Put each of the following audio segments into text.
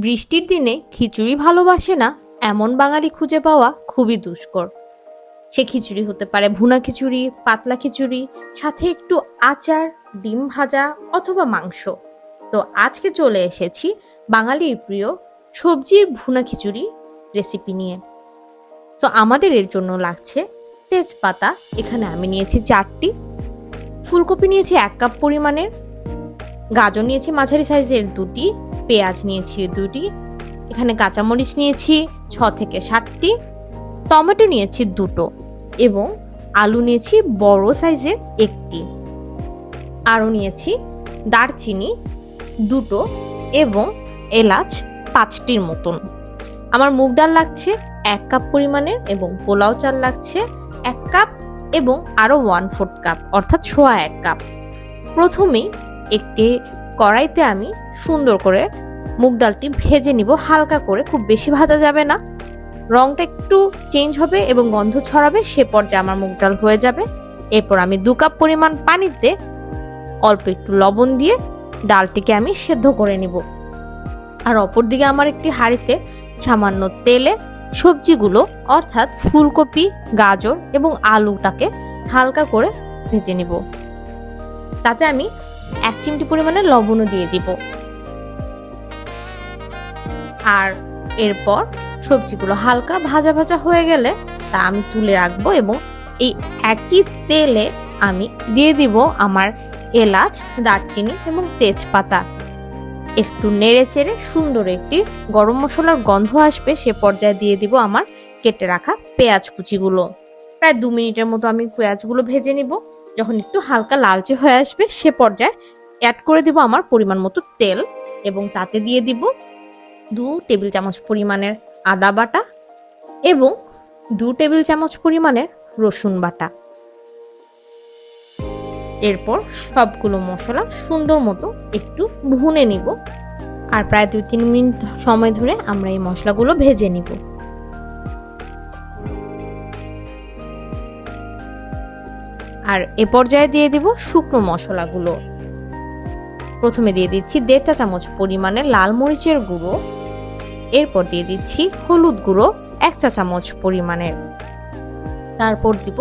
বৃষ্টির দিনে খিচুড়ি ভালোবাসে না এমন বাঙালি খুঁজে পাওয়া খুবই দুষ্কর। সে খিচুড়ি হতে পারে ভুনা খিচুড়ি, পাতলা খিচুড়ি, সাথে একটু আচার, ডিম ভাজা অথবা মাংস। তো আজকে চলে এসেছি বাঙালির প্রিয় সবজির ভুনা খিচুড়ি রেসিপি নিয়ে। তো আমাদের এর জন্য লাগছে তেজপাতা, এখানে আমি নিয়েছি 4টি, ফুলকপি নিয়েছি 1 কাপ পরিমাণের, গাজর নিয়েছি মাঝারি সাইজের 2টি, পেঁয়াজ নিয়েছি 2টি, এখানে কাঁচামরিচ নিয়েছি 6 থেকে 7টি, টমেটো নিয়েছি 2টো এবং আলু নিয়েছি বড় সাইজের 1টি। আরও নিয়েছি দারচিনি 2টো এবং এলাচ 5টির মতন। আমার মুগ ডাল লাগছে 1 কাপ পরিমাণের এবং পোলাও চাল লাগছে 1 কাপ এবং আরও 1/4 কাপ অর্থাৎ 1 কাপ। প্রথমেই একটি কড়াইতে আমি সুন্দর করে মুগ ডালটি ভেজে নিব, হালকা করে, খুব বেশি ভাজা যাবে না। রংটা একটু চেঞ্জ হবে এবং গন্ধ ছড়াবে, সে পর্যায়ে আমার মুগ ডাল হয়ে যাবে। এরপর আমি 2 কাপ পরিমাণ পানিতে অল্প একটু লবণ দিয়ে ডালটিকে আমি সেদ্ধ করে নিব। আর অপরদিকে আমার একটি হাঁড়িতে সামান্য তেলে সবজিগুলো অর্থাৎ ফুলকপি, গাজর এবং আলুটাকে হালকা করে ভেজে নিব। তাতে আমি 1 চিমটি পরিমাণে লবণও দিয়ে দিব। আর এরপর সবজিগুলো হালকা ভাজা ভাজা হয়ে গেলে তা আমি তুলে রাখবো এবং এই একই তেলে আমি দিয়ে দিব আমার এলাচ, দারচিনি এবং তেজপাতা। একটু নেড়ে চেড়ে সুন্দর একটি গরম মশলার গন্ধ আসবে, সে পর্যায়ে দিয়ে দিব আমার কেটে রাখা পেঁয়াজ কুচিগুলো। প্রায় 2 মিনিটের মতো আমি পেঁয়াজগুলো ভেজে নিব। যখন একটু হালকা লালচে হয়ে আসবে সে পর্যায়ে অ্যাড করে দিব আমার পরিমাণ মতো তেল এবং তাতে দিয়ে দিব 2 টেবিল চামচ পরিমাণের আদা বাটা এবং 2 টেবিল চামচ পরিমাণের রসুন বাটা। এরপর সবগুলো মশলা সুন্দর মতো একটু ভুনে নিব আর প্রায় 2-3 মিনিট সময় ধরে আমরা এই মশলাগুলো ভেজে নিব। আর এ পর্যায়ে দিয়ে দিব শুকনো মশলাগুলো। প্রথমে দিয়ে দিচ্ছি 1.5 চা চামচ পরিমাণের লাল মরিচের গুঁড়ো, এরপর দিয়ে দিচ্ছি হলুদ গুঁড়ো 1 চা চামচ পরিমাণের, তারপর দিব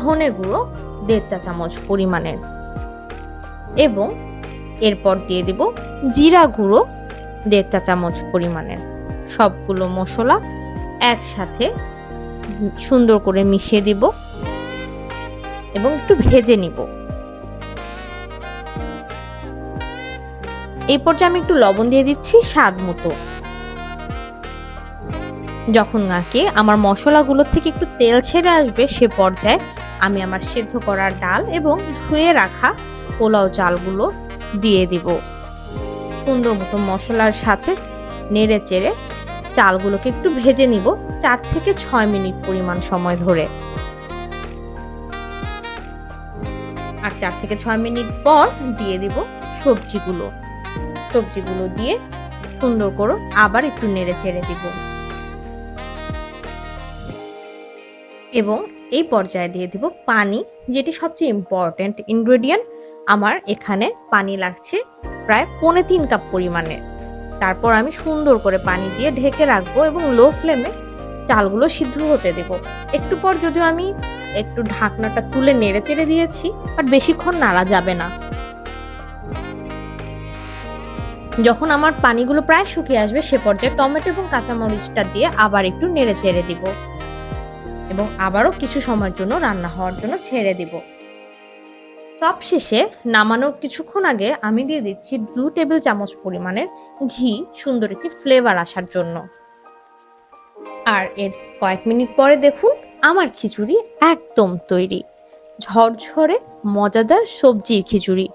ধনে গুঁড়ো 1.5 চা চামচ পরিমাণের এবং এরপর দিয়ে দিব জিরা গুঁড়ো 1.5 চা চামচ পরিমাণের। সবগুলো মশলা একসাথে সুন্দর করে মিশিয়ে দিব এবং একটু ভেজে নিব। এই পর্যায়ে আমি একটু লবণ দিয়ে দিচ্ছি স্বাদ মতো। যখন নাকি আমার মশলাগুলো থেকে একটু তেল ছেড়ে আসবে সে পর্যায়ে আমি আমার সেদ্ধ করা ডাল এবং ধুয়ে রাখা পোলাও চালগুলো দিয়ে দিব। সুন্দর মতো মশলার সাথে নেড়ে চেড়ে চালগুলোকে একটু ভেজে নিব 4 থেকে 6 মিনিট পরিমাণ সময় ধরে। আর 4 থেকে 6 মিনিট পর দিয়ে দিব সবজিগুলো দিয়ে সুন্দর করে আবার একটু নেড়ে চেড়ে দিব এবং এই পর্যায়ে দিয়ে দিব পানি, যেটি সবচেয়ে ইম্পর্টেন্ট ইনগ্রেডিয়েন্ট। আমার এখানে পানি লাগছে প্রায় 3.25 কাপ পরিমাণের। তারপর আমি সুন্দর করে পানি দিয়ে ঢেকে রাখবো এবং লো ফ্লেমে চালগুলো সিদ্ধ হতে দেব। একটু পর যদিও আমি একটু ঢাকনাটা তুলে নেড়ে চেড়ে দিয়েছি, বাট বেশিক্ষণ নাড়া যাবে না। যখন আমার পানিগুলো প্রায় শুকিয়ে আসবে সে পর্যায়ে টমেটো এবং কাঁচামরিচটা দিয়ে আবার একটু নেড়ে চেড়ে দিব এবং আবারও কিছু সময়ের জন্য রান্না হওয়ার জন্য ছেড়ে দিব। সবশেষে নামানোর কিছুক্ষণ আগে আমি দিয়ে দিচ্ছি 2 টেবিল চামচ পরিমাণের ঘি, সুন্দর একটি ফ্লেভার আসার জন্য। আর এর কয়েক মিনিট পরে দেখুন আমার খিচুড়ি একদম তৈরি, ঝরঝরে মজাদার সবজির খিচুড়ি।